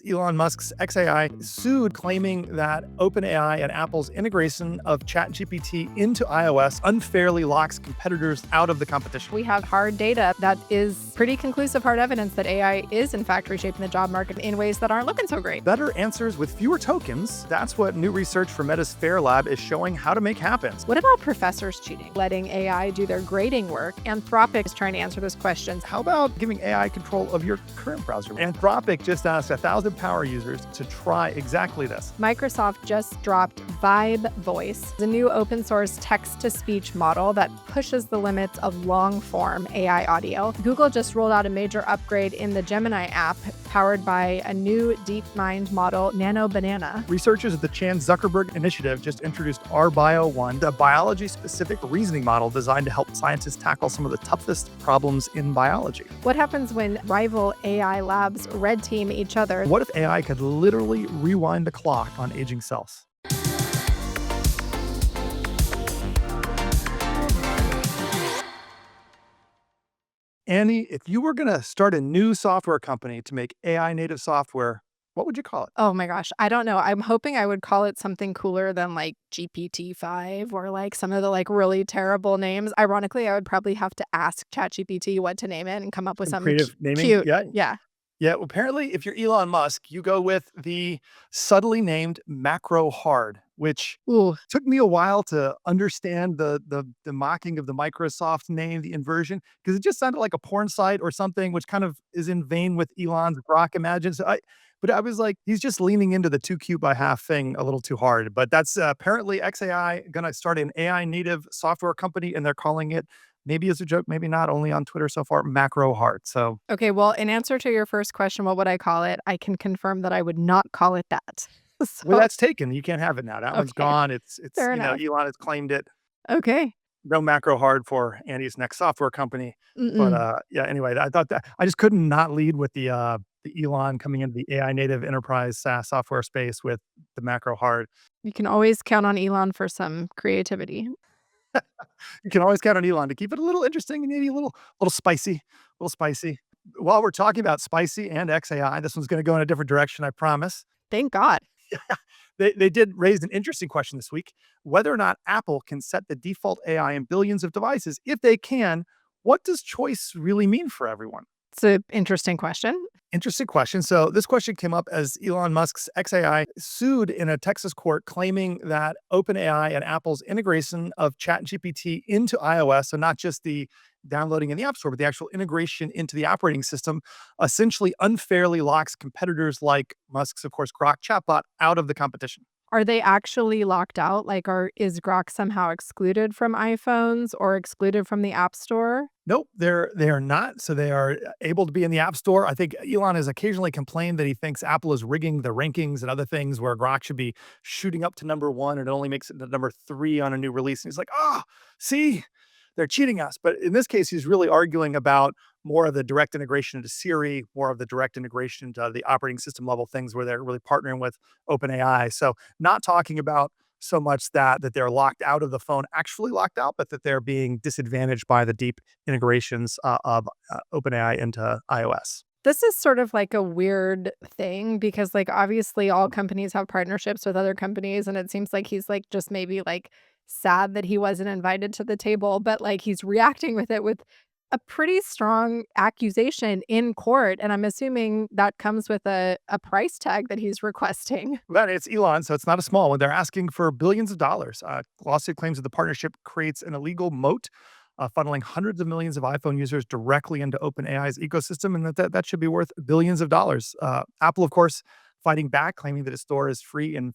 Elon Musk's XAI sued, claiming that OpenAI and Apple's integration of ChatGPT into iOS unfairly locks competitors out of the competition. We have hard data that is pretty conclusive hard evidence that AI is in fact reshaping the job market in ways that aren't looking so great. Better answers with fewer tokens. That's what new research from Meta's Fair Lab is showing how to make happen. What about professors cheating, letting AI do their grading work? Anthropic is trying to answer those questions. How about giving AI control of your current browser? Anthropic just asked 1,000 power users to try exactly this. Microsoft just dropped Vibe Voice, the new open source text-to-speech model that pushes the limits of long-form AI audio. Google just rolled out a major upgrade in the Gemini app, powered by a new DeepMind model, Nano Banana. Researchers at the Chan Zuckerberg Initiative just introduced RBio-1, a biology-specific reasoning model designed to help scientists tackle some of the toughest problems in biology. What happens when rival AI labs red team each other? What if AI could literally rewind the clock on aging cells? Annie, if you were going to start a new software company to make AI native software, what would you call it? Oh my gosh, I don't know. I'm hoping I would call it something cooler than like GPT-5 or like some of the like really terrible names. Ironically, I would probably have to ask ChatGPT what to name it and come up with Some something creative naming? cute. Yeah. Yeah. Yeah. Well, apparently, if you're Elon Musk, you go with the subtly named macro hard, which Ooh. took me a while to understand the mocking of the Microsoft name, the inversion, because it just sounded like a porn site or something, which kind of is in vein with Elon's Grok Imagine. But I was like, he's just leaning into the too cute by half thing a little too hard. But that's apparently XAI going to start an AI native software company, and they're calling it, maybe as a joke, maybe not, only on Twitter so far, macro hard. So, Okay, well, in answer to your first question, what would I call it? I can confirm that I would not call it that. well, So, that's taken. You can't have it now. That one's okay, gone. It's fair you enough. know, Elon has claimed it. Okay. No macro hard for Andy's next software company. But Mm-mm. yeah, anyway, I thought that I just couldn't not lead with the Elon coming into the AI native enterprise SaaS software space with the macro hard. You can always count on Elon for some creativity. You can always count on Elon to keep it a little interesting and maybe a little spicy, a little spicy. While we're talking about spicy and XAI, this one's going to go in a different direction, I promise. Thank God. They did raise an interesting question this week, whether or not Apple can set the default AI in billions of devices. If they can, what does choice really mean for everyone? It's an interesting question. Interesting question. So this question came up as Elon Musk's XAI sued in a Texas court, claiming that OpenAI and Apple's integration of ChatGPT into iOS, so not just the downloading in the App Store, but the actual integration into the operating system, essentially unfairly locks competitors like Musk's, of course, Grok chatbot out of the competition. Are they actually locked out? Like, is Grok somehow excluded from iPhones or excluded from the App Store? Nope, they are not. So they are able to be in the App Store. I think Elon has occasionally complained that he thinks Apple is rigging the rankings and other things where Grok should be shooting up to number one and it only makes it to number three on a new release. And he's like, oh, see, they're cheating us. But in this case, he's really arguing about more of the direct integration into Siri, more of the direct integration into the operating system level things where they're really partnering with OpenAI. So not talking about so much that they're locked out of the phone, actually locked out, but that they're being disadvantaged by the deep integrations of OpenAI into iOS. This is sort of like a weird thing because, like, obviously all companies have partnerships with other companies, and it seems like he's like just maybe like sad that he wasn't invited to the table, but like he's reacting with it with a pretty strong accusation in court. And I'm assuming that comes with a price tag that he's requesting. But it's Elon, so it's not a small one. They're asking for billions of dollars. Lawsuit claims that the partnership creates an illegal moat, funneling hundreds of millions of iPhone users directly into OpenAI's ecosystem, and that should be worth billions of dollars. Apple, of course, fighting back, claiming that its store is free and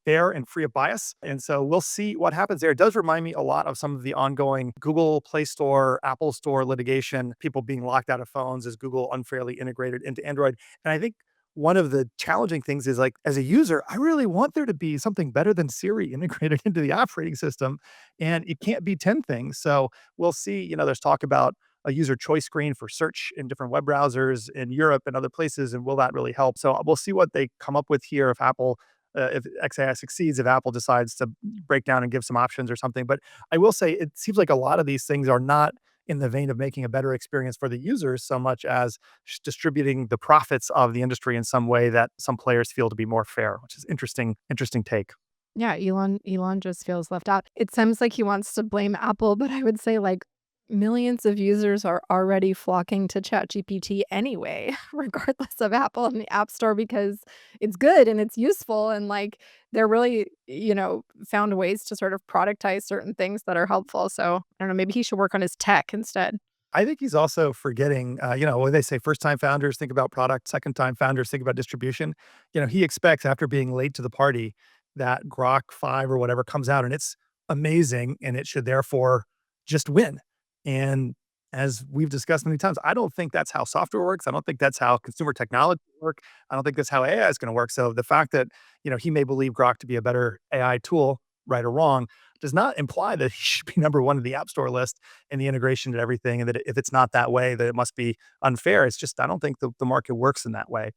fair and free of bias. And so we'll see what happens there. It does remind me a lot of some of the ongoing Google Play Store, Apple Store litigation, people being locked out of phones as Google unfairly integrated into Android. And I think one of the challenging things is, like, as a user, I really want there to be something better than Siri integrated into the operating system, and it can't be 10 things. So we'll see. There's talk about a user choice screen for search in different web browsers in Europe and other places, and will that really help? So we'll see what they come up with here if XAI succeeds, if Apple decides to break down and give some options or something. But I will say it seems like a lot of these things are not in the vein of making a better experience for the users so much as distributing the profits of the industry in some way that some players feel to be more fair, which is interesting take. Yeah, Elon just feels left out. It seems like he wants to blame Apple, but I would say, like, millions of users are already flocking to ChatGPT anyway, regardless of Apple and the App Store because it's good and it's useful and, like, they're really, found ways to sort of productize certain things that are helpful, so, I don't know, maybe he should work on his tech instead. I think he's also forgetting, when they say first time founders think about product, second time founders think about distribution. He expects after being late to the party that Grok 5 or whatever comes out and it's amazing and it should therefore just win. And as we've discussed many times, I don't think that's how software works. I don't think that's how consumer technology work. I don't think that's how AI is going to work. So the fact that, he may believe Grok to be a better AI tool, right or wrong, does not imply that he should be number one in the app store list and the integration and everything. And that if it's not that way, that it must be unfair. It's just, I don't think the market works in that way.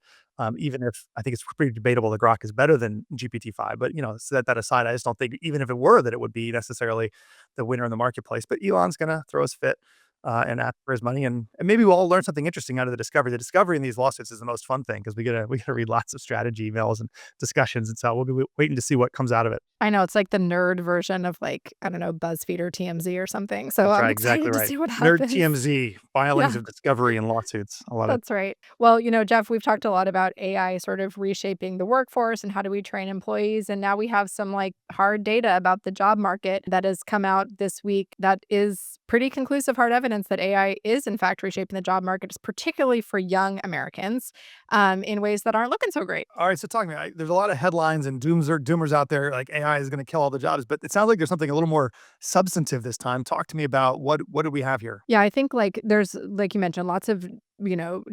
Even if I think it's pretty debatable that Grok is better than GPT-5, but set that aside. I just don't think even if it were that it would be necessarily the winner in the marketplace. But Elon's going to throw his fit and ask for his money, and maybe we'll all learn something interesting out of the discovery. The discovery in these lawsuits is the most fun thing because we gotta read lots of strategy emails and discussions, and so we'll be waiting to see what comes out of it. I know, it's like the nerd version of, like, I don't know, BuzzFeed or TMZ or something, so That's I'm right, exactly excited to right. see what Nerd happens. TMZ filings Yeah. of discovery and lawsuits. I love it. That's right. Well, Jeff, we've talked a lot about AI sort of reshaping the workforce and how do we train employees. And now we have some like hard data about the job market that has come out this week that is pretty conclusive hard evidence that AI is in fact reshaping the job market, particularly for young Americans, in ways that aren't looking so great. All right, so talk to me. There's a lot of headlines and doomers out there like AI is going to kill all the jobs, but it sounds like there's something a little more substantive this time. Talk to me about what do we have here? Yeah, I think like there's like you mentioned, lots of,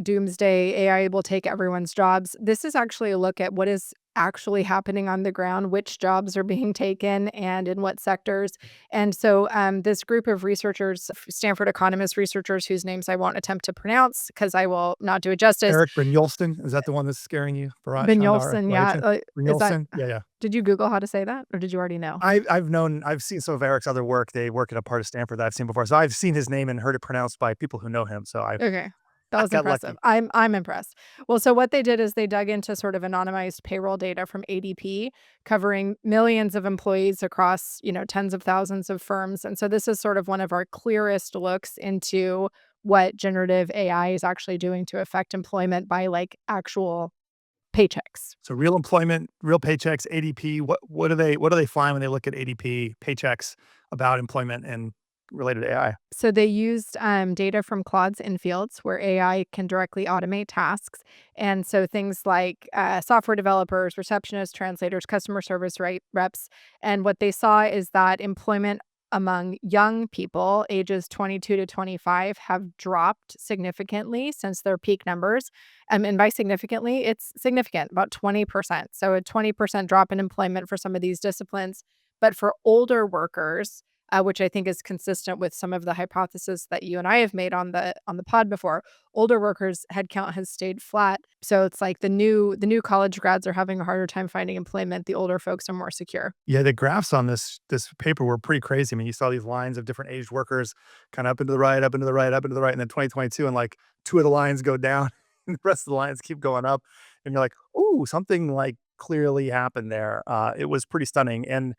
doomsday AI will take everyone's jobs. This is actually a look at what is actually happening on the ground, which jobs are being taken and in what sectors. And so this group of researchers, Stanford economist researchers whose names I won't attempt to pronounce because I will not do it justice. Eric Brynjolfsson, is that the one that's scaring you? Barat Chandar Binyolfson, yeah. Lajan? Is that, Brynjolfsson? Yeah. did you Google how to say that or did you already know? I've seen some of Eric's other work. They work at a part of Stanford that I've seen before. So I've seen his name and heard it pronounced by people who know him. So Okay. That I was got impressive. lucky. I'm impressed. Well, so what they did is they dug into sort of anonymized payroll data from ADP covering millions of employees across, tens of thousands of firms. And so this is sort of one of our clearest looks into what generative AI is actually doing to affect employment by like actual paychecks. So real employment, real paychecks, ADP. What do they find when they look at ADP paychecks about employment and related to AI? So they used data from Claude's Infields, where AI can directly automate tasks. And so things like software developers, receptionists, translators, customer service reps. And what they saw is that employment among young people ages 22 to 25 have dropped significantly since their peak numbers. And by significantly, it's significant, about 20%. So a 20% drop in employment for some of these disciplines. But for older workers, which I think is consistent with some of the hypotheses that you and I have made on the pod before. Older workers headcount has stayed flat, so it's like the new college grads are having a harder time finding employment. The older folks are more secure. Yeah, the graphs on this paper were pretty crazy. I mean, you saw these lines of different aged workers kind of up into the right, up into the right, up into the right, and then 2022, and like two of the lines go down, and the rest of the lines keep going up, and you're like, "Ooh, something like clearly happened there." It was pretty stunning, and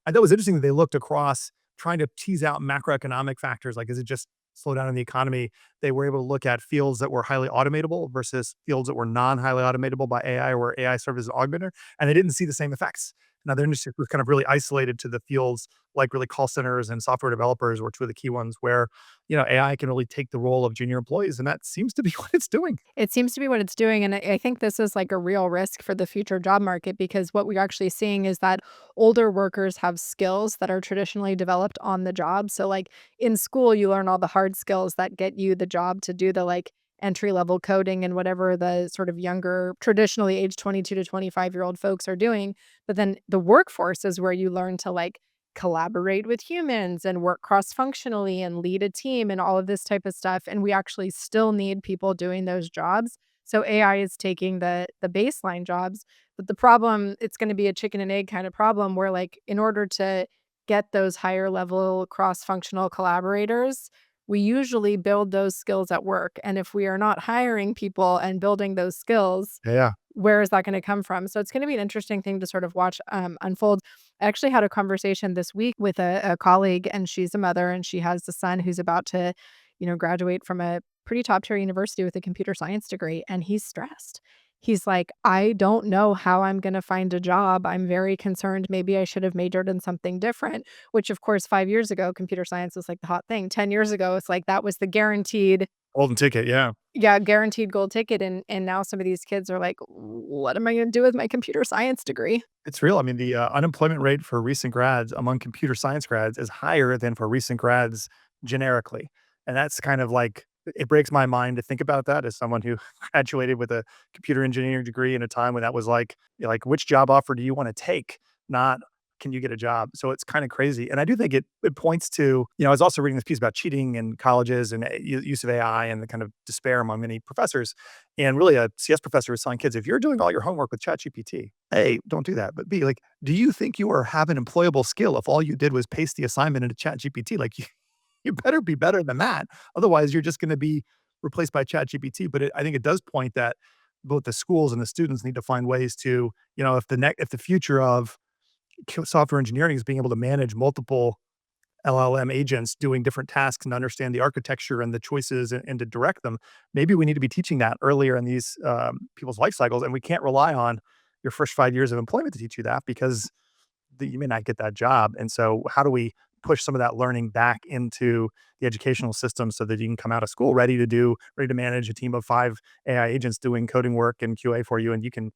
I thought it was interesting that they looked across trying to tease out macroeconomic factors, like is it just slow down in the economy? They were able to look at fields that were highly automatable versus fields that were non-highly automatable by AI, where AI served as an augmenter, and they didn't see the same effects. Now, their industry was kind of really isolated to the fields like really call centers and software developers were two of the key ones where, AI can really take the role of junior employees, and that seems to be what it's doing. It seems to be what it's doing, and I think this is like a real risk for the future job market because what we're actually seeing is that older workers have skills that are traditionally developed on the job. So, like in school, you learn all the hard skills that get you the job to do the like entry level coding and whatever the sort of younger, traditionally age 22 to 25-year-old folks are doing. But then the workforce is where you learn to like collaborate with humans and work cross functionally and lead a team and all of this type of stuff. And we actually still need people doing those jobs. So AI is taking the baseline jobs, but the problem, it's going to be a chicken and egg kind of problem where like in order to get those higher level cross functional collaborators, we usually build those skills at work. And if we are not hiring people and building those skills, Yeah. where is that gonna come from? So it's gonna be an interesting thing to sort of watch, unfold. I actually had a conversation this week with a colleague, and she's a mother, and she has a son who's about to, graduate from a pretty top tier university with a computer science degree, and he's stressed. He's like, "I don't know how I'm gonna find a job. I'm very concerned. Maybe I should have majored in something different," which, of course, 5 years ago, computer science was, like, the hot thing. 10 years ago, it's like that was the guaranteed, Golden ticket. Yeah. yeah, guaranteed gold ticket, and now some of these kids are like, "What am I gonna do with my computer science degree?" It's real. I mean, the unemployment rate for recent grads among computer science grads is higher than for recent grads generically. And that's kind of like, it breaks my mind to think about that as someone who graduated with a computer engineering degree in a time when that was like, which job offer do you want to take? Not, can you get a job? So it's kind of crazy. And I do think it points to, I was also reading this piece about cheating in colleges and use of AI and the kind of despair among many professors. And really, a CS professor was telling kids, if you're doing all your homework with ChatGPT, A, don't do that. But B, like, do you think you have an employable skill if all you did was paste the assignment into ChatGPT? Like, you better be better than that. Otherwise, you're just going to be replaced by ChatGPT. But I think it does point that both the schools and the students need to find ways to, if the future of software engineering is being able to manage multiple LLM agents doing different tasks and understand the architecture and the choices and to direct them. Maybe we need to be teaching that earlier in these people's life cycles, and we can't rely on your first 5 years of employment to teach you that because you may not get that job. And so, how do we push some of that learning back into the educational system so that you can come out of school ready to manage a team of 5 AI agents doing coding work and QA for you, and you can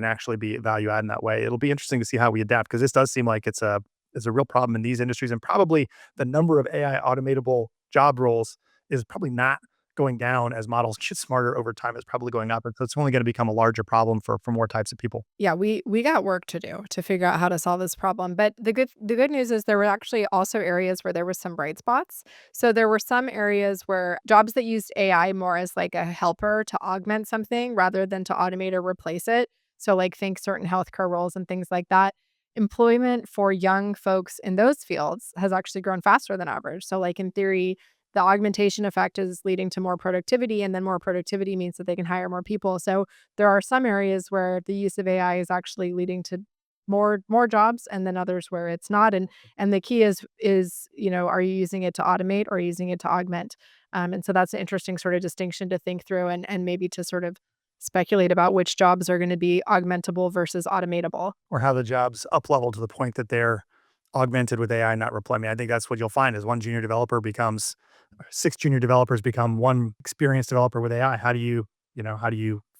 actually be value add in that way. It'll be interesting to see how we adapt because this does seem like it's a real problem in these industries, and probably the number of AI automatable job roles is probably not going down as models get smarter over time. It's probably going up, and so it's only going to become a larger problem for more types of people. Yeah, we got work to do to figure out how to solve this problem. But the good news is there were actually also areas where there was some bright spots. So there were some areas where jobs that used AI more as like a helper to augment something rather than to automate or replace it. So like think certain healthcare roles and things like that. Employment for young folks in those fields has actually grown faster than average. So like in theory, the augmentation effect is leading to more productivity, and then more productivity means that they can hire more people. So there are some areas where the use of AI is actually leading to more jobs, and then others where it's not. And the key is, are you using it to automate or are you using it to augment? And so that's an interesting sort of distinction to think through, and maybe to sort of speculate about which jobs are going to be augmentable versus automatable. Or how the jobs up level to the point that they're augmented with AI, not replace. I mean, I think that's what you'll find is one junior developer becomes 6 junior developers become one experienced developer with AI. How do you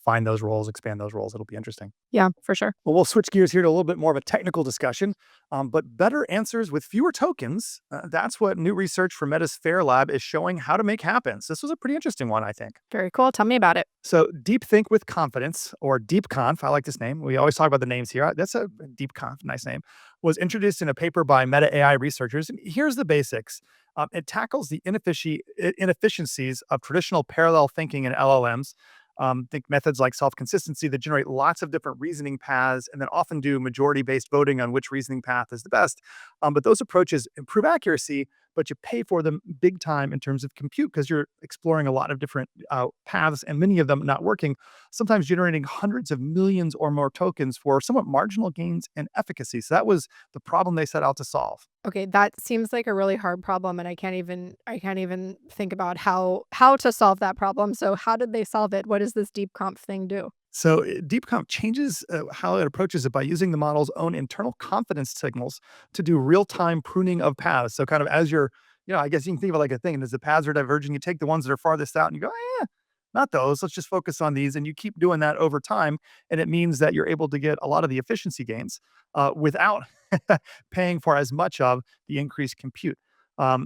find those roles, expand those roles? It'll be interesting. Yeah, for sure. Well, we'll switch gears here to a little bit more of a technical discussion, but better answers with fewer tokens. That's what new research from Meta's Fair Lab is showing how to make happen. So this was a pretty interesting one, I think. Very cool. Tell me about it. So deep think with confidence, or DeepConf, I like this name. We always talk about the names here. That's a DeepConf, nice name. Was introduced in a paper by Meta AI researchers. And here's the basics. It tackles the inefficiencies of traditional parallel thinking in LLMs. Think methods like self-consistency that generate lots of different reasoning paths and then often do majority-based voting on which reasoning path is the best. But those approaches improve accuracy, but you pay for them big time in terms of compute because you're exploring a lot of different paths and many of them not working, sometimes generating hundreds of millions or more tokens for somewhat marginal gains in efficacy. So that was the problem they set out to solve. Okay, that seems like a really hard problem, and I can't even think about how to solve that problem. So how did they solve it? What does this deep comp thing do? So DeepConf changes how it approaches it by using the model's own internal confidence signals to do real-time pruning of paths. So kind of as you're, I guess you can think of it like a thing. And as the paths are diverging, you take the ones that are farthest out and you go, not those. Let's just focus on these. And you keep doing that over time. And it means that you're able to get a lot of the efficiency gains without paying for as much of the increased compute.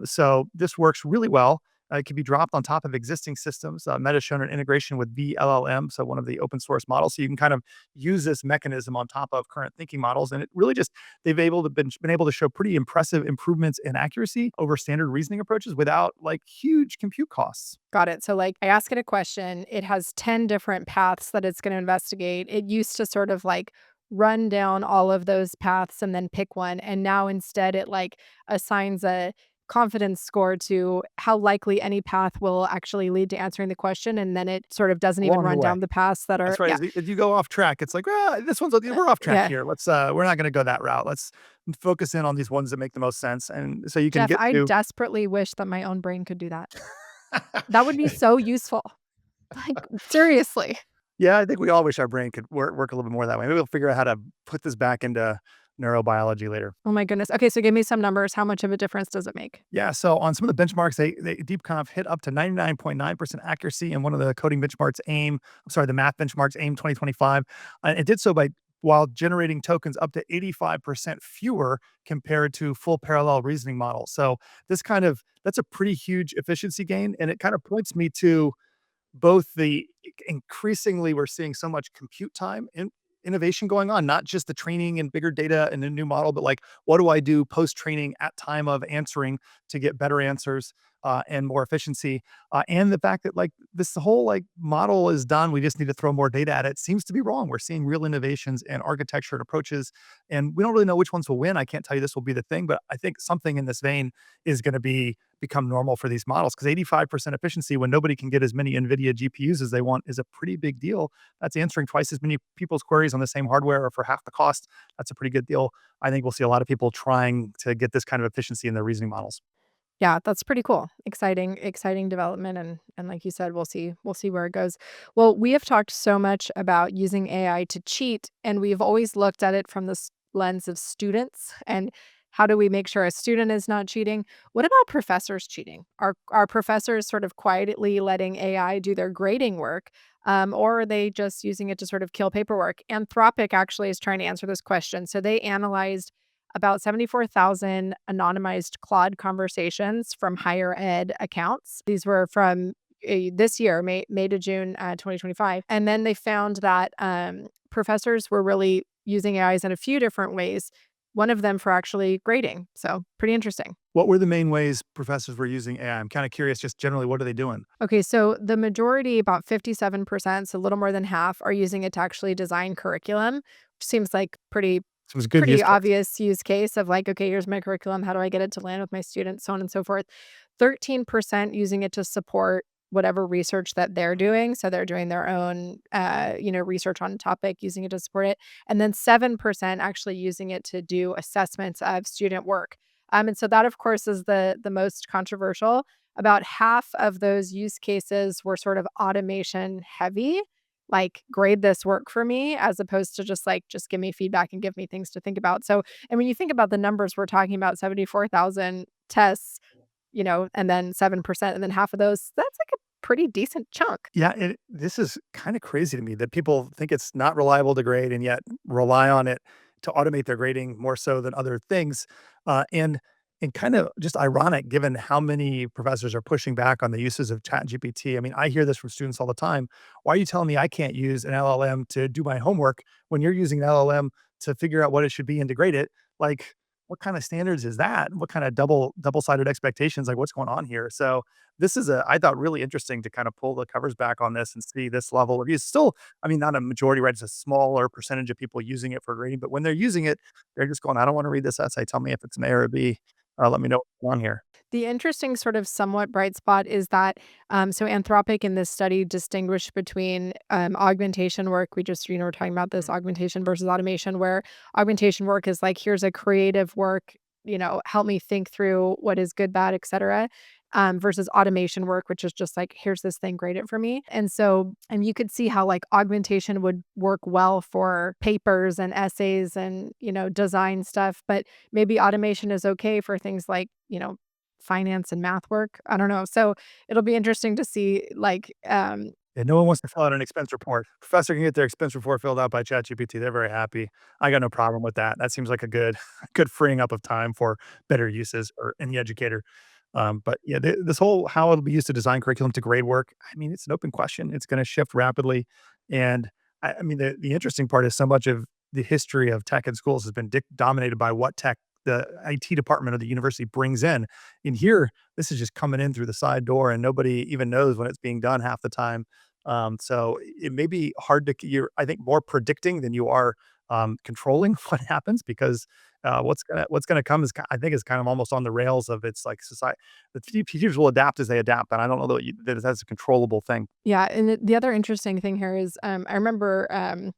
So this works really well. It can be dropped on top of existing systems. Meta's shown an integration with VLLM, so one of the open source models. So you can kind of use this mechanism on top of current thinking models, and it really just been able to show pretty impressive improvements in accuracy over standard reasoning approaches without like huge compute costs. Got it. So like I ask it a question, it has 10 different paths that it's going to investigate. It used to sort of like run down all of those paths and then pick one. And now instead it like assigns a confidence score to how likely any path will actually lead to answering the question, and then it sort of doesn't even along the run way. down the paths that are That's right. yeah, If you go off track, it's like, well, this one's we're off track yeah. here. We're not going to go that route. Let's focus in on these ones that make the most sense. And so you can Jeff, get I to, desperately wish that my own brain could do that. That would be so useful. Like, seriously. yeah, I think we all wish our brain could work a little bit more that way. Maybe we'll figure out how to put this back into neurobiology later. Oh my goodness. Okay, so give me some numbers. How much of a difference does it make? Yeah, so on some of the benchmarks, they DeepConf hit up to 99.9% accuracy in one of the coding benchmarks the math benchmarks AIM 2025. And it did so by while generating tokens up to 85% fewer compared to full parallel reasoning models. So that's a pretty huge efficiency gain. And it kind of points me to both the increasingly we're seeing so much compute time and innovation going on, not just the training and bigger data and a new model, but like what do I do post training at time of answering to get better answers and more efficiency, and the fact that like this whole like model is done, we just need to throw more data at it seems to be wrong. We're seeing real innovations and architecture and approaches, and we don't really know which ones will win. I can't tell you this will be the thing, but I think something in this vein is going to become normal for these models because 85% efficiency when nobody can get as many NVIDIA GPUs as they want is a pretty big deal. That's answering twice as many people's queries on the same hardware or for half the cost. That's a pretty good deal. I think we'll see a lot of people trying to get this kind of efficiency in their reasoning models. Yeah, that's pretty cool. Exciting development, and like you said, we'll see where it goes. Well, we have talked so much about using AI to cheat, and we've always looked at it from this lens of students and how do we make sure a student is not cheating? What about professors cheating? Are professors sort of quietly letting AI do their grading work, or are they just using it to sort of kill paperwork? Anthropic actually is trying to answer this question. So they analyzed about 74,000 anonymized Claude conversations from higher ed accounts. These were from this year, May to June 2025. And then they found that professors were really using AIs in a few different ways, one of them for actually grading. So, pretty interesting. What were the main ways professors were using AI? I'm kind of curious, just generally, what are they doing? Okay, so the majority, about 57%, so a little more than half, are using it to actually design curriculum, which seems like It was a good use pretty case. obvious use case of like, okay, here's my curriculum. How do I get it to land with my students? So on and so forth. 13% using it to support whatever research that they're doing. So they're doing their own, research on a topic, using it to support it. And then 7% actually using it to do assessments of student work. And so that, of course, is the most controversial. About half of those use cases were sort of automation heavy, like grade this work for me as opposed to just like just give me feedback and give me things to think about. So, and when you think about the numbers we're talking about 74,000 tests, and then 7% and then half of those, that's like a pretty decent chunk. Yeah, this is kind of crazy to me that people think it's not reliable to grade and yet rely on it to automate their grading more so than other things. And kind of just ironic given how many professors are pushing back on the uses of ChatGPT. I mean, I hear this from students all the time. Why are you telling me I can't use an LLM to do my homework when you're using an LLM to figure out what it should be and to grade it? Like, what kind of standards is that? What kind of double-sided expectations? Like, what's going on here? So this is I thought really interesting to kind of pull the covers back on this and see this level of use. Still, I mean, not a majority, right? It's a smaller percentage of people using it for grading, but when they're using it, they're just going, I don't want to read this essay. Tell me if it's an A or a B. Let me know what's going on here. The interesting sort of somewhat bright spot is that so Anthropic in this study distinguished between augmentation work. We just, we're talking about this augmentation versus automation, where augmentation work is like, here's a creative work, help me think through what is good, bad, etc. Versus automation work, which is just like, here's this thing, grade it for me. And so, and you could see how like augmentation would work well for papers and essays and, design stuff, but maybe automation is okay for things like, finance and math work. I don't know. So it'll be interesting to see like And no one wants to fill out an expense report. Professor can get their expense report filled out by ChatGPT. They're very happy. I got no problem with that. That seems like a good, good freeing up of time for better uses or any educator. But yeah, this whole how it'll be used to design curriculum to grade work. I mean, it's an open question. It's going to shift rapidly, and I mean, the interesting part is so much of the history of tech in schools has been dominated by what tech the IT department of the university brings in. In here, this is just coming in through the side door, and nobody even knows when it's being done half the time. So it may be hard to you're I think more predicting than you are controlling what happens because what's gonna come is I think is kind of almost on the rails of its like society. The futures will adapt as they adapt, and I don't know that that's a controllable thing. Yeah, and the other interesting thing here is, I remember,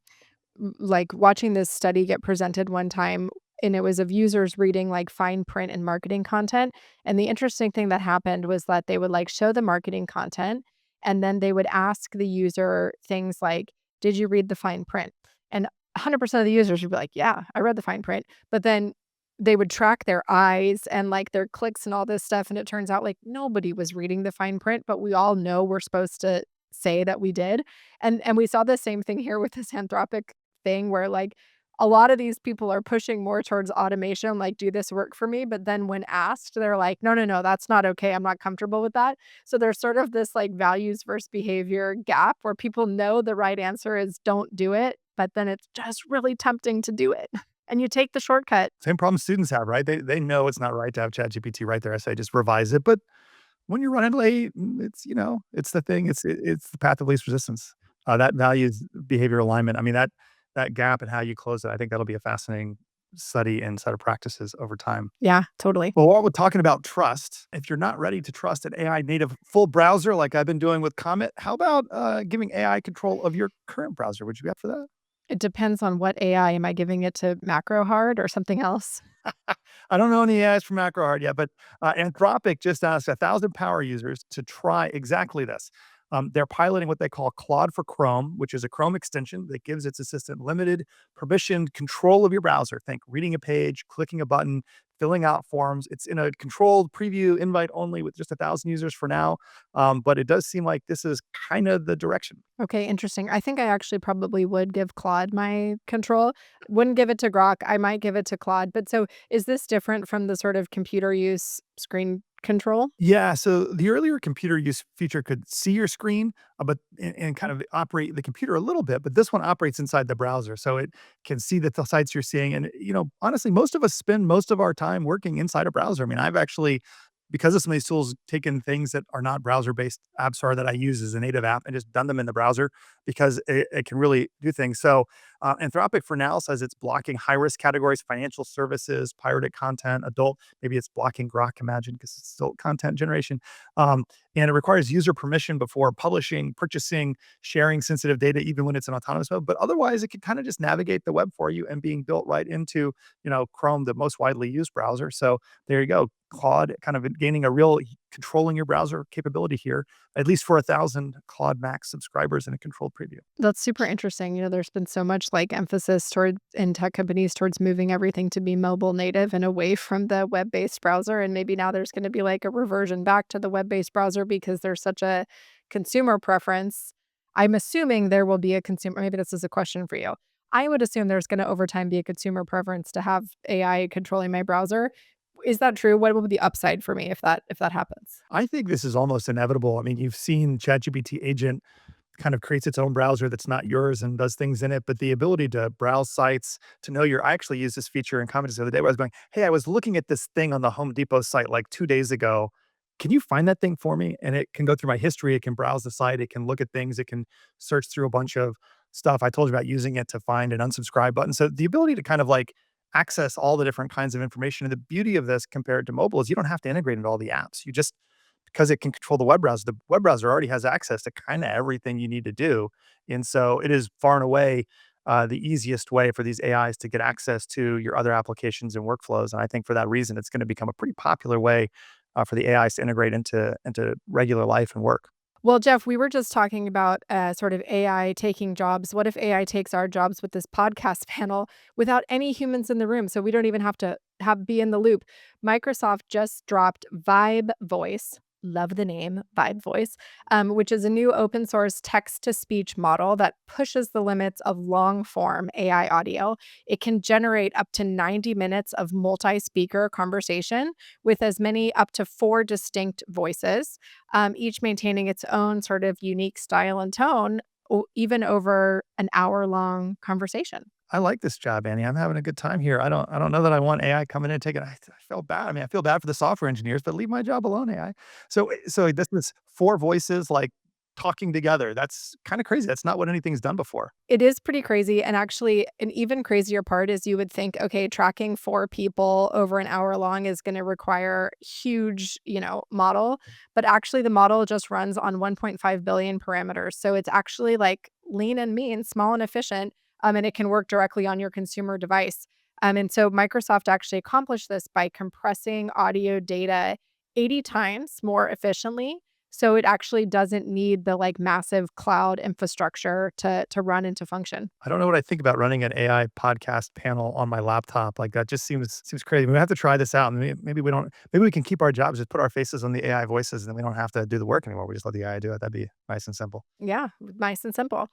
like, watching this study get presented one time, and it was of users reading, like, fine print and marketing content, and the interesting thing that happened was that they would, like, show the marketing content, and then they would ask the user things like, "Did you read the fine print?" And 100% of the users would be like, "Yeah, I read the fine print," but then they would track their eyes and, like, their clicks and all this stuff, and it turns out, like, nobody was reading the fine print, but we all know we're supposed to say that we did, and we saw the same thing here with this Anthropic thing where, like, a lot of these people are pushing more towards automation, like, "Do this work for me," but then when asked, they're like, "No, no, no, that's not okay, I'm not comfortable with that." So there's sort of this, like, values versus behavior gap where people know the right answer is don't do it, but then it's just really tempting to do it, and you take the shortcut. Same problem students have, right? They know it's not right to have ChatGPT write their essay, just revise it. But when you're running late, it's it's the thing. It's the path of least resistance. That values behavior alignment. I mean that gap and how you close it. I think that'll be a fascinating study and set of practices over time. Yeah, totally. Well, while we're talking about trust, if you're not ready to trust an AI native full browser like I've been doing with Comet, how about giving AI control of your current browser? Would you be up for that? It depends on what AI. Am I giving it to macro hard or something else? I don't know any AIs from MacroHard yet, but Anthropic just asked 1,000 power users to try exactly this. They're piloting what they call Claude for Chrome, which is a Chrome extension that gives its assistant limited permissioned control of your browser. Think reading a page, clicking a button, filling out forms. It's in a controlled preview invite only with just 1,000 users for now. But it does seem like this is kind of the direction. Okay, interesting. I think I actually probably would give Claude my control. Wouldn't give it to Grok. I might give it to Claude. But so is this different from the sort of computer use screen control? Yeah, so the earlier computer use feature could see your screen, but and kind of operate the computer a little bit, but this one operates inside the browser, so it can see the sites you're seeing. And honestly, most of us spend most of our time working inside a browser. I mean, I've actually, because of some of these tools, taken things that are not browser-based apps or that I use as a native app and just done them in the browser because it can really do things. So, Anthropic for now says it's blocking high-risk categories, financial services, pirated content, adult. Maybe it's blocking Grok, imagine, because it's still content generation. And it requires user permission before publishing, purchasing, sharing sensitive data, even when it's in autonomous mode. But otherwise, it can kind of just navigate the web for you and being built right into, Chrome, the most widely used browser. So there you go. Claude kind of gaining a real controlling your browser capability here, at least for 1,000 Claude Max subscribers in a controlled preview. That's super interesting. There's been so much like emphasis toward in tech companies towards moving everything to be mobile native and away from the web-based browser. And maybe now there's going to be like a reversion back to the web-based browser because there's such a consumer preference. I'm assuming there will be a consumer. Maybe this is a question for you. I would assume there's going to over time be a consumer preference to have AI controlling my browser. Is that true? What will be the upside for me if that happens? I think this is almost inevitable. I mean, you've seen ChatGPT agent kind of creates its own browser that's not yours and does things in it, but the ability to browse sites, to know I actually used this feature in comments the other day where I was going, "Hey, I was looking at this thing on the Home Depot site like 2 days ago. Can you find that thing for me?" And it can go through my history, it can browse the site, it can look at things, it can search through a bunch of stuff. I told you about using it to find an unsubscribe button. So the ability to kind of like access all the different kinds of information. And the beauty of this compared to mobile is you don't have to integrate into all the apps. You just because it can control the web browser already has access to kind of everything you need to do. And so it is far and away the easiest way for these AIs to get access to your other applications and workflows. And I think for that reason, it's going to become a pretty popular way for the AIs to integrate into regular life and work. Well, Jeff, we were just talking about sort of AI taking jobs. What if AI takes our jobs with this podcast panel without any humans in the room? So we don't even have to be in the loop. Microsoft just dropped Vibe Voice. Love the name Vibe Voice, which is a new open source text to speech model that pushes the limits of long form AI audio. It can generate up to 90 minutes of multi speaker conversation with as many up to 4 distinct voices, each maintaining its own sort of unique style and tone, even over an hour-long conversation. I like this job, Annie. I'm having a good time here. I don't know that I want AI coming in and taking I felt bad. I mean, I feel bad for the software engineers, but leave my job alone, AI. So this is 4 voices, like talking together. That's kind of crazy. That's not what anything's done before. It is pretty crazy, and actually, an even crazier part is you would think, okay, tracking 4 people over an hour long is gonna require huge, model, but actually the model just runs on 1.5 billion parameters, so it's actually, like, lean and mean, small and efficient, and it can work directly on your consumer device, and so Microsoft actually accomplished this by compressing audio data 80 times more efficiently, so it actually doesn't need the, like, massive cloud infrastructure to run and to function. I don't know what I think about running an AI podcast panel on my laptop. Like that just seems crazy. We have to try this out. And maybe we don't. Maybe we can keep our jobs, just put our faces on the AI voices, and then we don't have to do the work anymore. We just let the AI do it. That'd be nice and simple. Yeah, nice and simple.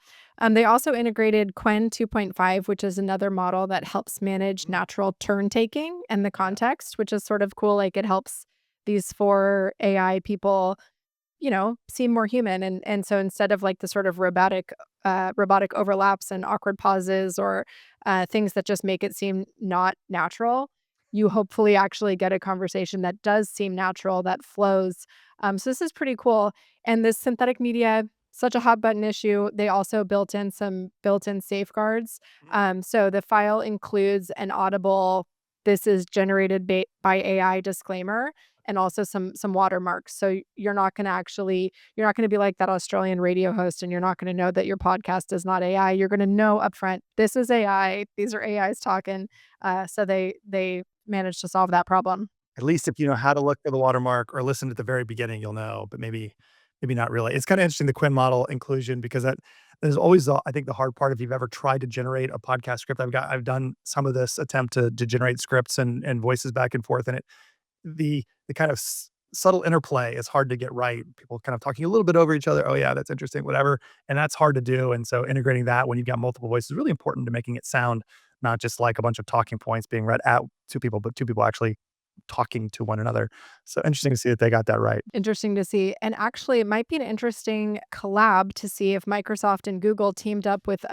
They also integrated Quen 2.5, which is another model that helps manage Mm, natural turn taking and the yeah. context, which is sort of cool. Like it helps these 4 AI people seem more human, and so instead of, like, the sort of robotic overlaps and awkward pauses or, things that just make it seem not natural, you hopefully actually get a conversation that does seem natural, that flows, so this is pretty cool, and this synthetic media, such a hot button issue, they also built in some built-in safeguards, Mhm. so the file includes an audible, "This is generated by AI" disclaimer, and also some watermarks. So you're not gonna be like that Australian radio host, and you're not gonna know that your podcast is not AI. You're gonna know upfront, this is AI. These are AIs talking. So they managed to solve that problem. At least if you know how to look for the watermark or listen at the very beginning, you'll know. But maybe not really. It's kind of interesting the Quinn model inclusion because that is always I think the hard part if you've ever tried to generate a podcast script. I've done some of this attempt to generate scripts and voices back and forth, and the kind of subtle interplay is hard to get right. People kind of talking a little bit over each other. Oh yeah, that's interesting, whatever, and that's hard to do. And so integrating that when you've got multiple voices is really important to making it sound not just like a bunch of talking points being read at two people, but two people actually talking to one another. So interesting to see that they got that right. Interesting to see. And actually, it might be an interesting collab to see if Microsoft and Google teamed up with,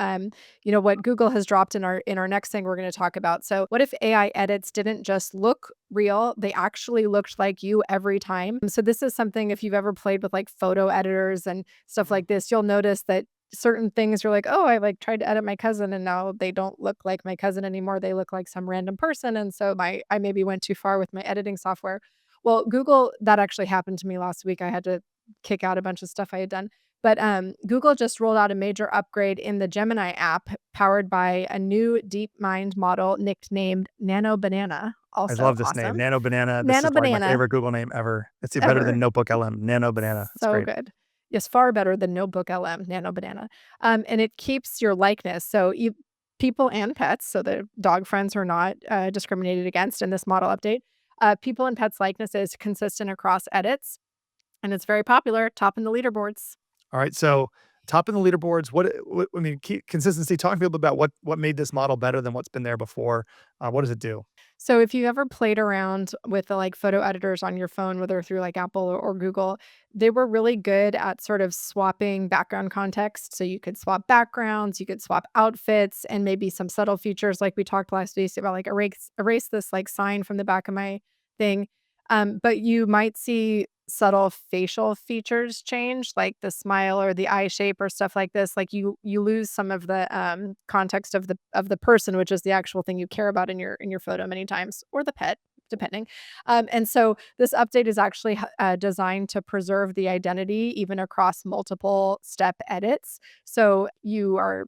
what Google has dropped in our next thing we're going to talk about. So, what if AI edits didn't just look real; they actually looked like you every time? So, this is something if you've ever played with like photo editors and stuff Mhm. like this, you'll notice that certain things you're like, oh, I like tried to edit my cousin and now they don't look like my cousin anymore. They look like some random person. And so I maybe went too far with my editing software. Well, Google that actually happened to me last week. I had to kick out a bunch of stuff I had done. But Google just rolled out a major upgrade in the Gemini app powered by a new DeepMind model nicknamed Nano Banana. I Also love this name, awesome. Nano Banana. This Nano is like my Banana favorite Google name ever. It's even better than ever. Notebook LM. Nano Banana. It's So great. good. Yes, far better than Notebook LM, Nano Banana. And it keeps your likeness. So you people and pets, so the dog friends are not discriminated against in this model update. People and pets likenesses consistent across edits, and it's very popular, top in the leaderboards. All right, so top in the leaderboards. What I mean, consistency. Talk to me a little about what made this model better than what's been there before. What does it do? So if you ever played around with the like photo editors on your phone, whether through like Apple or Google, they were really good at sort of swapping background context. So you could swap backgrounds, you could swap outfits, and maybe some subtle features like we talked last week about like erase this like sign from the back of my thing. But you might see subtle facial features change, like the smile or the eye shape or stuff like this. Like you lose some of the context of the person, which is the actual thing you care about in your photo many times, or the pet, depending. And so this update is actually designed to preserve the identity even across multiple step edits. So you are,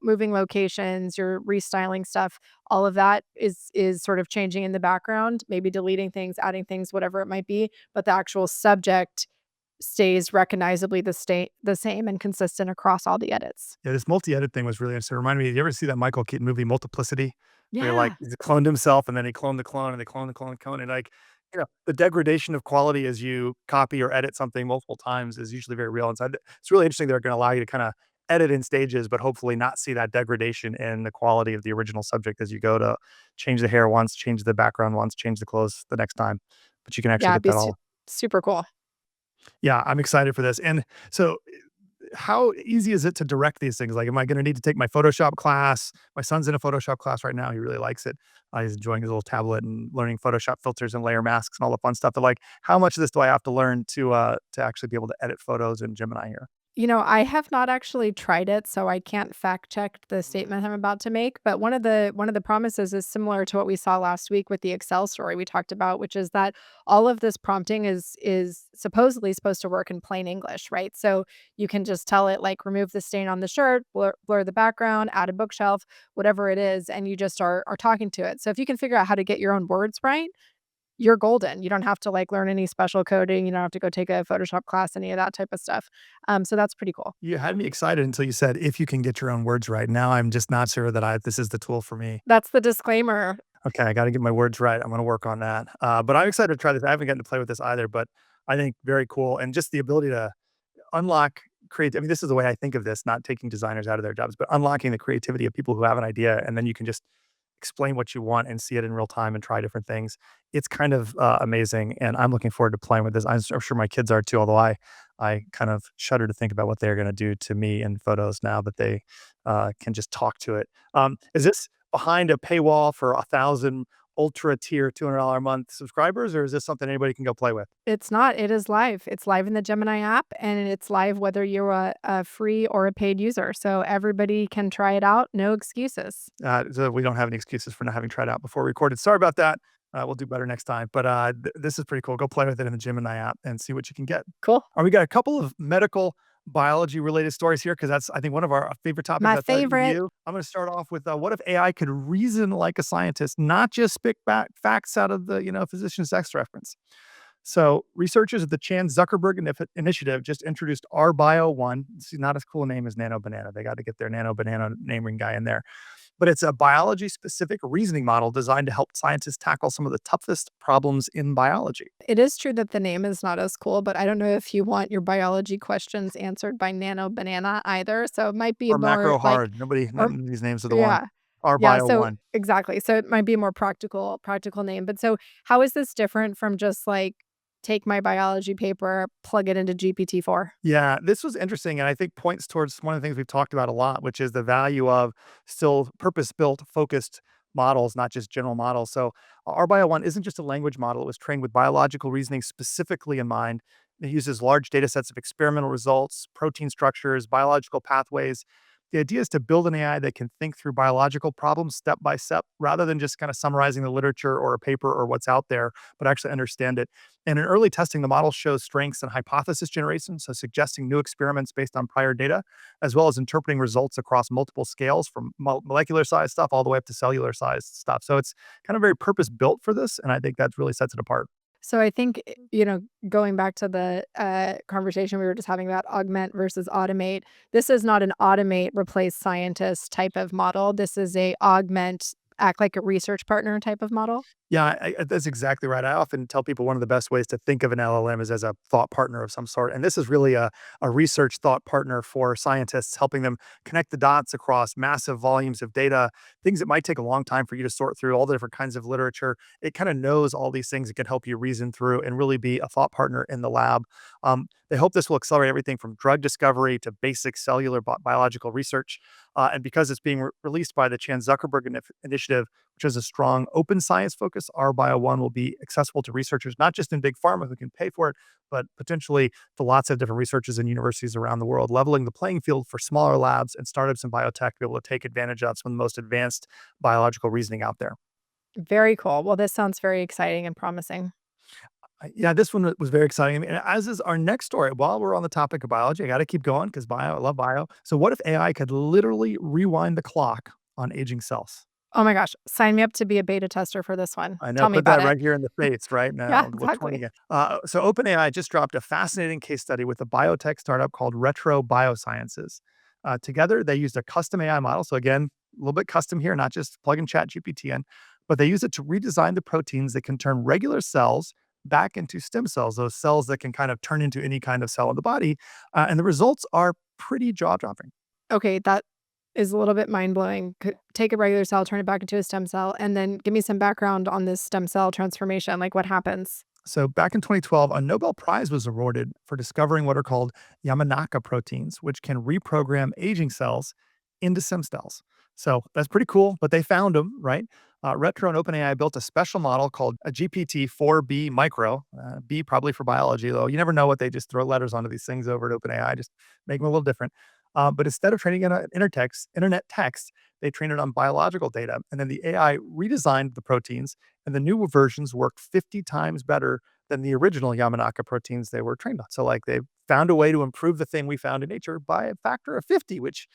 moving locations, you're restyling stuff, all of that is sort of changing in the background, maybe deleting things, adding things, whatever it might be, but the actual subject stays recognizably the same and consistent across all the edits. Yeah, this multi-edit thing was really interesting. It reminded me, you ever see that Michael Keaton movie Multiplicity? Where like Yeah. he cloned himself and then he cloned the clone and they cloned the clone and clone and like, the degradation of quality as you copy or edit something multiple times is usually very real. And so it's really interesting they're going to allow you to kind of edit in stages, but hopefully not see that degradation in the quality of the original subject as you go to change the hair once, change the background once, change the clothes the next time. But you can actually Yeah, it'd get be that all. super cool. Yeah, I'm excited for this. And so how easy is it to direct these things? Like, am I gonna need to take my Photoshop class? My son's in a Photoshop class right now. He really likes it. He's enjoying his little tablet and learning Photoshop filters and layer masks and all the fun stuff. But like, how much of this do I have to learn to actually be able to edit photos in Gemini here? I have not actually tried it, so I can't fact check the statement I'm about to make, but one of the promises is similar to what we saw last week with the Excel story we talked about, which is that all of this prompting is supposedly supposed to work in plain English, right? So you can just tell it like remove the stain on the shirt, blur the background, add a bookshelf, whatever it is, and you just are talking to it. So if you can figure out how to get your own words right, you're golden. You don't have to, like, learn any special coding, you don't have to go take a Photoshop class, any of that type of stuff. So that's pretty cool. You had me excited until you said, "If you can get your own words right." Now I'm just not sure that I this is the tool for me. That's the disclaimer. Okay, I gotta get my words right. I'm gonna work on that. But I'm excited to try this. I haven't gotten to play with this either, but I think very cool, and just the ability to unlock create I mean, this is the way I think of this, not taking designers out of their jobs, but unlocking the creativity of people who have an idea, and then you can just explain what you want and see it in real time and try different things. It's kind of, amazing, and I'm looking forward to playing with this. I'm sure my kids are too, although I kind of shudder to think about what they're gonna do to me in photos now that they, can just talk to it. Is this behind a paywall for 1,000 ultra tier $200 a month subscribers, or is this something anybody can go play with? It's not, it is live. It's live in the Gemini app, and it's live whether you're a free or a paid user, so everybody can try it out, no excuses. So we don't have any excuses for not having tried out before we recorded. Sorry about that. We'll do better next time. But this is pretty cool. Go play with it in the Gemini app and see what you can get. Cool. We got a couple of medical biology related stories here because that's, I think, one of our favorite topics. My I thought favorite. I'm going to start off with what if AI could reason like a scientist, not just spit back facts out of the physician's X reference. So researchers at the Chan Zuckerberg Initiative just introduced RBio1. It's not as cool a name as Nano Banana. They got to get their Nano Banana naming guy in there, but it's a biology specific reasoning model designed to help scientists tackle some of the toughest problems in biology. It is true that the name is not as cool, but I don't know if you want your biology questions answered by Nano Banana either, so it might be Or more macro like hard. Nobody, or none of these names are the one. yeah. R Yeah, Bio so one. exactly. So it might be a more practical name, but so how is this different from just, like, take my biology paper, plug it into GPT-4? Yeah, this was interesting, and I think points towards one of the things we've talked about a lot, which is the value of still purpose-built, focused models, not just general models. So, RBio one isn't just a language model; it was trained with biological reasoning specifically in mind. It uses large data sets of experimental results, protein structures, biological pathways. The idea is to build an AI that can think through biological problems step by step, rather than just kind of summarizing the literature or a paper or what's out there, but actually understand it. And in early testing, the model shows strengths in hypothesis generation, so suggesting new experiments based on prior data, as well as interpreting results across multiple scales from molecular size stuff all the way up to cellular size stuff. So it's kind of very purpose built for this. And I think that really sets it apart. So I think, going back to the, conversation we were just having about augment versus automate, this is not an automate, replace scientist type of model. This is a augment, act like a research partner type of model? Yeah, that's exactly right. I often tell people one of the best ways to think of an LLM is as a thought partner of some sort. And this is really a research thought partner for scientists, helping them connect the dots across massive volumes of data, things that might take a long time for you to sort through, all the different kinds of literature. It kind of knows all these things. It can help you reason through and really be a thought partner in the lab. They hope this will accelerate everything from drug discovery to basic cellular biological research. And because it's being released by the Chan Zuckerberg Initiative, which has a strong open science focus, our Bio One will be accessible to researchers, not just in big pharma who can pay for it, but potentially to lots of different researchers and universities around the world, leveling the playing field for smaller labs and startups in biotech to be able to take advantage of some of the most advanced biological reasoning out there. Very cool. Well, this sounds very exciting and promising. Yeah, this one was very exciting. I mean, as is our next story. While we're on the topic of biology, I got to keep going because I love bio. So, what if AI could literally rewind the clock on aging cells? Oh my gosh, sign me up to be a beta tester for this one. I know, Tell me put about that it. right here in the face right Yeah, now. We're 20 exactly. again. So OpenAI just dropped a fascinating case study with a biotech startup called Retro Biosciences. Together, they used a custom AI model. So again, a little bit custom here, not just plug in ChatGPT in, but they use it to redesign the proteins that can turn regular cells back into stem cells, those cells that can kind of turn into any kind of cell in the body. And the results are pretty jaw-dropping. Okay, that is a little bit mind-blowing. Take a regular cell, turn it back into a stem cell, and then give me some background on this stem cell transformation, like, what happens? So back in 2012, a Nobel Prize was awarded for discovering what are called Yamanaka proteins, which can reprogram aging cells into stem cells. So that's pretty cool, but they found them, right? Retro and OpenAI built a special model called a GPT-4B Micro, B probably for biology, though. You never know what they just throw letters onto these things over at OpenAI, just make them a little different. But instead of training it on internet text, they trained it on biological data, and then the AI redesigned the proteins, and the newer versions worked 50 times better than the original Yamanaka proteins they were trained on. So, like, they found a way to improve the thing we found in nature by a factor of 50, which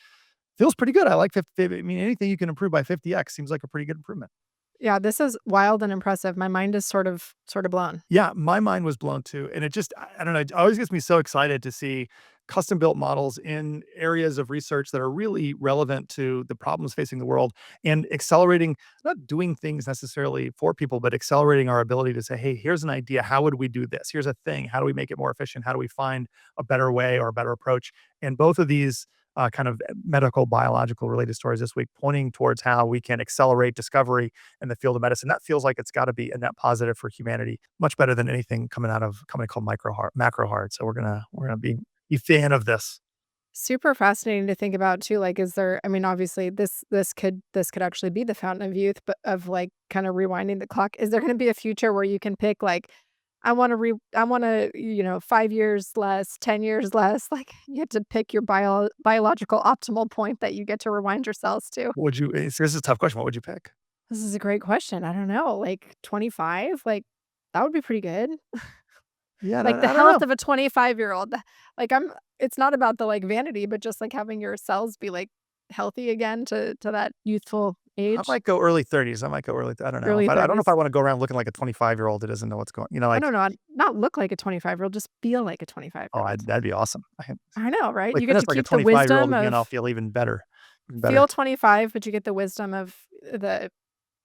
feels pretty good. I like 50. I mean, anything you can improve by 50x seems like a pretty good improvement. Yeah, this is wild and impressive. My mind is sort of blown. Yeah, my mind was blown too, and it just I don't know, it always gets me so excited to see custom built models in areas of research that are really relevant to the problems facing the world and accelerating, not doing things necessarily for people, but accelerating our ability to say, "Hey, here's an idea. How would we do this? Here's a thing. How do we make it more efficient? How do we find a better way or a better approach?" And both of these kind of medical, biological related stories this week pointing towards how we can accelerate discovery in the field of medicine. That feels like it's got to be a net positive for humanity, much better than anything coming out of a company called Macro Hard. So we're gonna be fan of this. Super fascinating to think about too. Like, is there? I mean, obviously, this could actually be the fountain of youth, but of like kind of rewinding the clock. Is there going to be a future where you can pick like, I want to, 5 years less, 10 years less. Like, you have to pick your biological optimal point that you get to rewind your cells to. What would you? This is a tough question. What would you pick? This is a great question. I don't know. Like 25, like that would be pretty good. Yeah, Like the I don't know. health of a 25-year-old. Like it's not about the like vanity, but just like having your cells be like healthy again to that youthful I age, might go early 30s. I might go early. I don't know. early If I don't know if 30s. I want to go around looking like a 25-year-old who doesn't know what's going. I Like don't know, not look like a 25-year-old, just feel like a oh, 25-year-old. that'd be awesome. I can I know, right? play You get tennis to like a keep the 25-year-old wisdom again. I'll of feel even better. Even feel better. 25, but you get the wisdom of the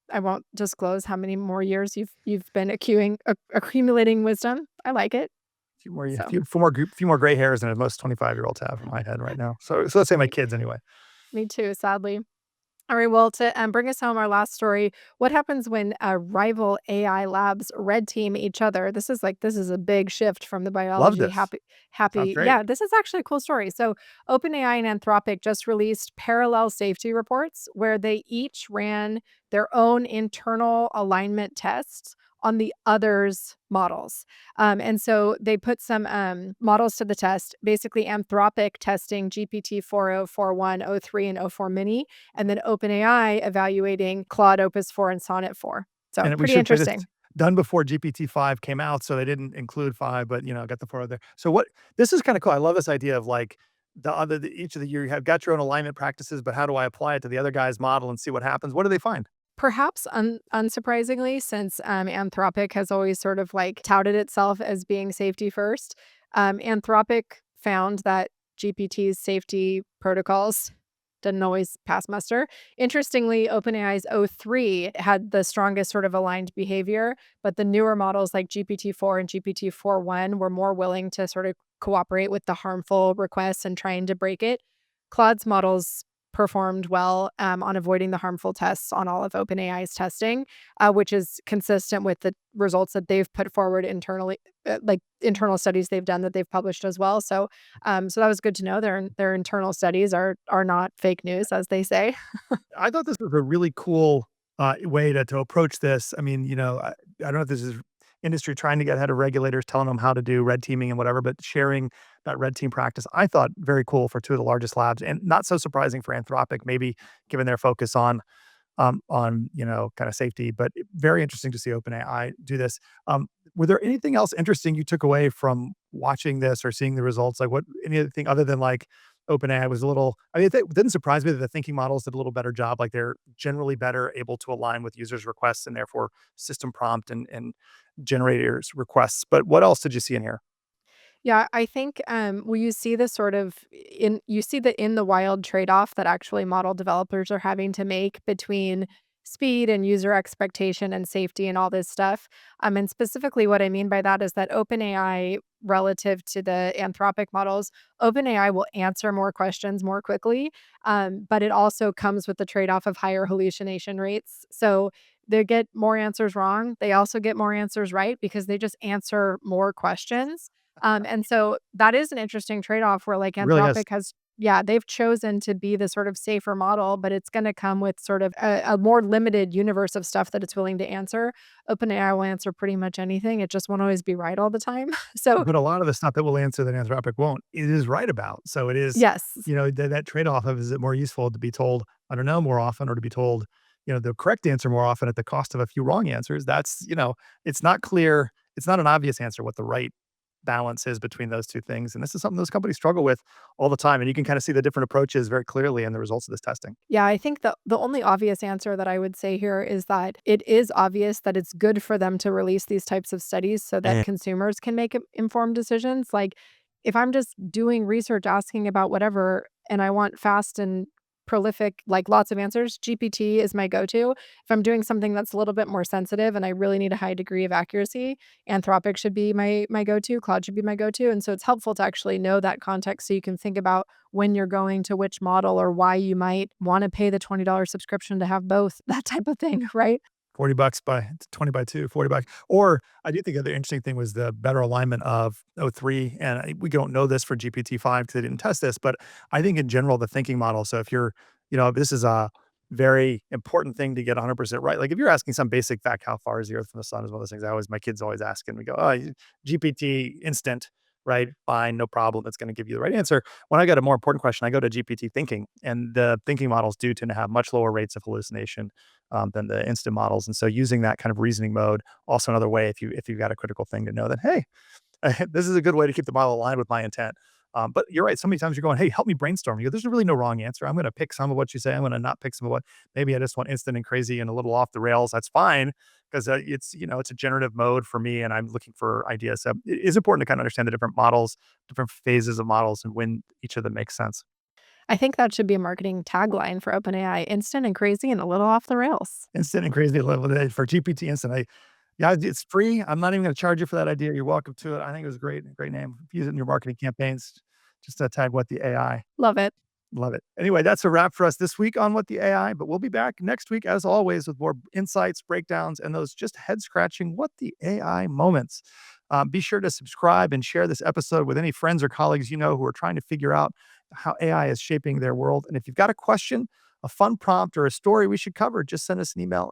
I won't disclose how many more years you've been accumulating wisdom. I like it. Few more, yeah, So, few more gray hairs than most 25-year-olds have in my head right now. So let's say my me kids anyway. me too, sadly. All right, well, to bring us home, our last story. What happens when rival AI labs red team each other? This is a big shift from the Love biology. this. Sounds Happy, great. yeah. This is actually a cool story. So, OpenAI and Anthropic just released parallel safety reports where they each ran their own internal alignment tests on the other's models. And so they put some models to the test. Basically, Anthropic testing GPT 4041, O3, and O4 Mini, and then OpenAI evaluating Claude Opus 4 and Sonnet 4. So And we pretty should say this interesting. done before GPT-5 came out, so they didn't include 5, but, got the 4 out there. So what this is kinda cool. I love this idea of, like, each of the you have got your own alignment practices, but how do I apply it to the other guy's model and see what happens? What do they find? Perhaps unsurprisingly, since Anthropic has always sort of like touted itself as being safety first, Anthropic found that GPT's safety protocols didn't always pass muster. Interestingly, OpenAI's O3 had the strongest sort of aligned behavior, but the newer models like GPT-4 and GPT-4.1 were more willing to sort of cooperate with the harmful requests and trying to break it. Claude's models performed well on avoiding the harmful tests on all of OpenAI's testing, which is consistent with the results that they've put forward internally, like internal studies they've done that they've published as well. So that was good to know. Their internal studies are not fake news, as they say. I thought this was a really cool, way to approach this. I mean, I don't know if this is industry trying to get ahead of regulators, telling them how to do red teaming and whatever, but sharing that red team practice, I thought very cool for 2 of the largest labs and not so surprising for Anthropic, maybe given their focus on, kinda safety, but very interesting to see OpenAI do this. Were there anything else interesting you took away from watching this or seeing the results? Like, what anything other than, like, OpenAI was a little I mean, it didn't surprise me that the thinking models did a little better job, like, they're generally better able to align with users' requests and therefore system prompt and generators' requests, but what else did you see in here? Yeah, I think, well, you see this sort of you see the in the wild trade-off that actually model developers are having to make between speed and user expectation and safety and all this stuff. And specifically what I mean by that is that OpenAI relative to the Anthropic models, OpenAI will answer more questions more quickly, but it also comes with the trade-off of higher hallucination rates. So they get more answers wrong. They also get more answers right because they just answer more questions. And so that is an interesting trade-off where like It really has. yeah, they've chosen to be the sort of safer model, but it's gonna come with sort of a more limited universe of stuff that it's willing to answer. OpenAI will answer pretty much anything, it just won't always be right all the time. So But a lot of the stuff that will answer that Anthropic won't, it is right about. So it is, yes. that trade-off of, is it more useful to be told, "I don't know," more often, or to be told, the correct answer more often at the cost of a few wrong answers? That's, it's not clear. It's not an obvious answer what the right balance is between those 2 things, and this is something those companies struggle with all the time, and you can kinda see the different approaches very clearly in the results of this testing. Yeah, I think the only obvious answer that I would say here is that it is obvious that it's good for them to release these types of studies so that Eh. consumers can make informed decisions. Like, if I'm just doing research asking about whatever and I want fast and prolific, like lots of answers, GPT is my go-to. If I'm doing something that's a little bit more sensitive and I really need a high degree of accuracy, Anthropic should be my go-to, Claude should be my go-to. And so it's helpful to actually know that context so you can think about when you're going to which model or why you might wanna pay the $20 subscription to have both, that type of thing, right? $40 by 20 by 2, $40. Or I do think the other interesting thing was the better alignment of O3, and we don't know this for GPT-5 because they didn't test this, but I think in general, the thinking model, so if you're, this is a very important thing to get 100% right. Like if you're asking some basic fact, how far is the earth from the sun, is one of those things my kids always ask, and we go, "Oh, GPT instant, right? Fine, no problem. That's going to give you the right answer." When I got a more important question, I go to GPT thinking, and the thinking models do tend to have much lower rates of hallucination than the instant models. And so using that kind of reasoning mode, also another way, if you've got a critical thing, to know that, hey, this is a good way to keep the model aligned with my intent. But you're right. So many times you're going, "Hey, help me brainstorm." You go, "There's really no wrong answer. I'm going to pick some of what you say. I'm going to not pick some of what maybe I just want instant and crazy and a little off the rails." That's fine because it's a generative mode for me, and I'm looking for ideas. So it is important to kind of understand the different models, different phases of models, and when each of them makes sense. I think that should be a marketing tagline for OpenAI, instant and crazy and a little off the rails. Instant and crazy level for GPT instant. Yeah, it's free. I'm not even going to charge you for that idea. You're welcome to it. I think it was great name. Use it in your marketing campaigns. Just to tag what the AI. Love it. Love it. Anyway, that's a wrap for us this week on What the AI, but we'll be back next week, as always, with more insights, breakdowns, and those just head scratching What the AI moments. Be sure to subscribe and share this episode with any friends or colleagues who are trying to figure out how AI is shaping their world. And if you've got a question, a fun prompt, or a story we should cover, just send us an email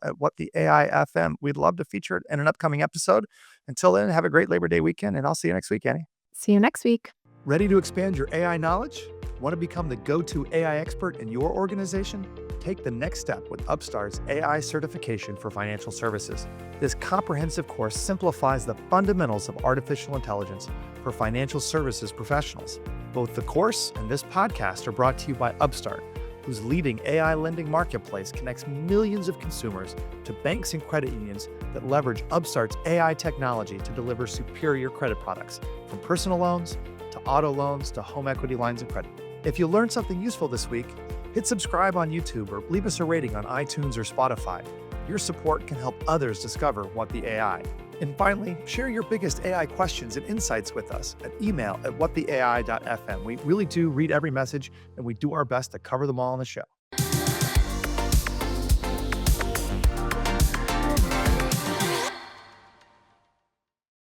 at whattheaifm. We'd love to feature it in an upcoming episode. Until then, have a great Labor Day weekend, and I'll see you next week, Annie. See you next week. Ready to expand your AI knowledge? Want to become the go-to AI expert in your organization? Take the next step with Upstart's AI certification for financial services. This comprehensive course simplifies the fundamentals of artificial intelligence for financial services professionals. Both the course and this podcast are brought to you by Upstart, whose leading AI lending marketplace connects millions of consumers to banks and credit unions that leverage Upstart's AI technology to deliver superior credit products, from personal loans to auto loans to home equity lines of credit. If you learned something useful this week, hit subscribe on YouTube or leave us a rating on iTunes or Spotify. Your support can help others discover What the AI. And finally, share your biggest AI questions and insights with us at email@whattheai.fm. We really do read every message, and we do our best to cover them all on the show.